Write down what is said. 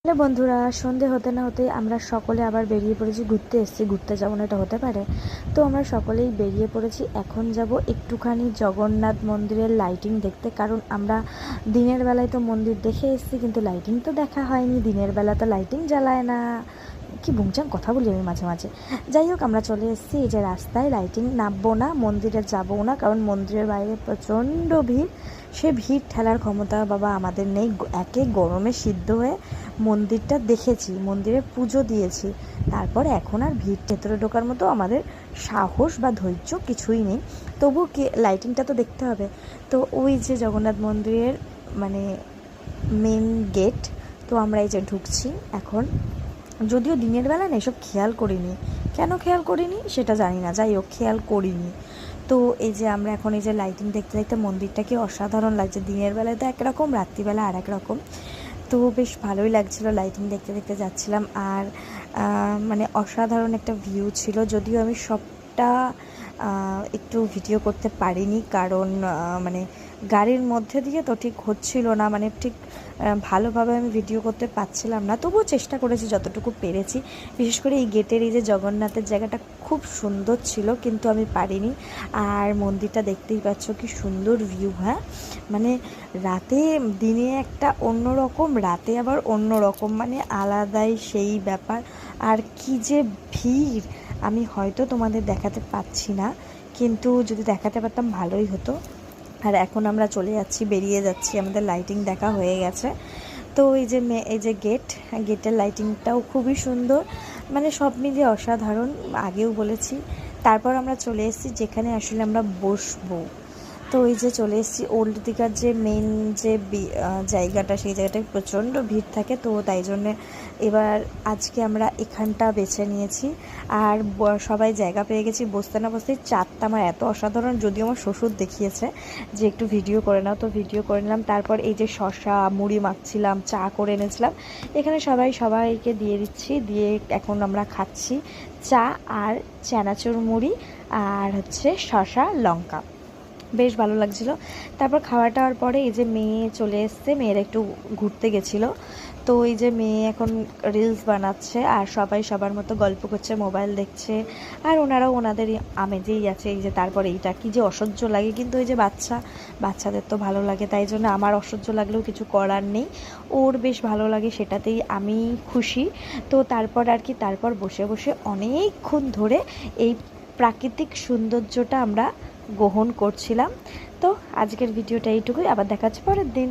Hello বন্ধুরা, সন্ধে হতে না হতেই আমরা সকলে আবার বেরিয়ে পড়েছি ঘুরতে। ঘুরতে যাবো না এটা হতে পারে? তো আমরা সকলেই বেরিয়ে পড়েছি। এখন যাব একটুখানি জগন্নাথ মন্দিরের লাইটিং দেখতে, কারণ আমরা দিনের বেলায় তো মন্দির দেখে এসেছি, কিন্তু লাইটিং তো দেখা হয়নি। দিনের বেলা তো লাইটিং জ্বালায় না। কি বুংচাং কথা বলি আমি মাঝে মাঝে। যাই হোক, আমরা চলে এসেছি এই যে রাস্তায়। লাইটিং নামবো না, মন্দিরে যাবো না, কারণ মন্দিরের বাইরে প্রচণ্ড ভিড়। সে ভিড় ঠেলার ক্ষমতা বাবা আমাদের নেই। একে গরমে সিদ্ধ হয়ে মন্দিরটা দেখেছি, মন্দিরে পুজো দিয়েছি, তারপর এখন আর ভিড় ভেতরে ঢোকার মতো আমাদের সাহস বা ধৈর্য কিছুই নেই। তবু লাইটিংটা তো দেখতে হবে। তো ওই যে জগন্নাথ মন্দিরের মানে মেন গেট, তো আমরা এই যে ঢুকছি এখন। যদিও দিনের বেলা না এসব খেয়াল করিনি, কেন খেয়াল করিনি সেটা জানি না, যাই হোক খেয়াল করিনি। তো এই যে আমরা এখন এই যে লাইটিং দেখতে দেখতে মন্দিরটাকে অসাধারণ লাগছে। দিনের বেলায় তো একরকম, রাত্রিবেলা আর এক রকম। তো বেশ ভালোই লাগছিল, লাইটিং দেখতে দেখতে যাচ্ছিলাম। আর মানে অসাধারণ একটা ভিউ ছিল। যদিও আমি সবটা একটু ভিডিও করতে পারিনি, কারণ মানে গাড়ির মধ্যে দিয়ে তো ঠিক হচ্ছিল না, মানে ঠিক ভালোভাবে আমি ভিডিও করতে পারছিলাম না। তবুও চেষ্টা করেছি যতটুকু পেরেছি। বিশেষ করে এই গেটের এই যে জগন্নাথের জায়গাটা খুব সুন্দর ছিল, কিন্তু আমি পারিনি। আর মন্দিরটা দেখতেই পাচ্ছ কি সুন্দর ভিউ। হ্যাঁ, মানে রাতে দিনে একটা অন্যরকম, রাতে আবার অন্যরকম, মানে আলাদাই সেই ব্যাপার। আর কি যে ভিড়, আমি হয়তো তোমাদের দেখাতে পাচ্ছি না, কিন্তু যদি দেখাতে পারতাম ভালোই হতো। আর এখন আমরা চলে যাচ্ছি, বেরিয়ে যাচ্ছি, আমাদের লাইটিং দেখা হয়ে গেছে। তো এই যে গেটের লাইটিংটাও খুবই সুন্দর, মানে সব মিলিয়ে অসাধারণ, আগেও বলেছি। তারপর আমরা চলে এসেছি যেখানে আসলে আমরা বসবো। তো এই যে চলে এসেছি ওল্ড দীঘার যে মেন যে জায়গাটা, সেই জায়গাটায় প্রচণ্ড ভিড় থাকে। তো তাই জন্যে এবার আজকে আমরা এখানটা বেছে নিয়েছি। আর সবাই জায়গা পেয়ে গেছি, বসতে না বসতেই চাঁদটা আমার এত অসাধারণ। যদিও আমার শ্বশুর দেখিয়েছে যে একটু ভিডিও করে নাও, তো ভিডিও করে নিলাম। তারপর এই যে শসা মুড়ি মাখছিলাম, চা করে এনেছিলাম, এখানে সবাইকে দিয়ে দিচ্ছি। দিয়ে এখন আমরা খাচ্ছি চা আর চানাচুর মুড়ি আর হচ্ছে শসা লঙ্কা। বেশ ভালো লাগছিলো। তারপর খাওয়া টাওয়ার পরে এই যে মেয়ে চলে এসছে, মেয়েরা একটু ঘুরতে গেছিলো। তো এই যে মেয়ে এখন রিলস বানাচ্ছে, আর সবাই সবার মতো গল্প করছে, মোবাইল দেখছে, আর ওনারাও ওনাদের আমেজেই আছে। এই যে তারপর এইটা কি যে অসহ্য লাগে, কিন্তু ওই যে বাচ্চাদের তো ভালো লাগে, তাই জন্য আমার অসহ্য লাগলেও কিছু করার নেই। ওর বেশ ভালো লাগে, সেটাতেই আমি খুশি। তো তারপর বসে বসে অনেকক্ষণ ধরে এই প্রাকৃতিক সৌন্দর্যটা আমরা গ্রহণ করছিলাম। তো আজকের ভিডিওটা এইটুকুই, আবার দেখা হচ্ছে পরের দিন।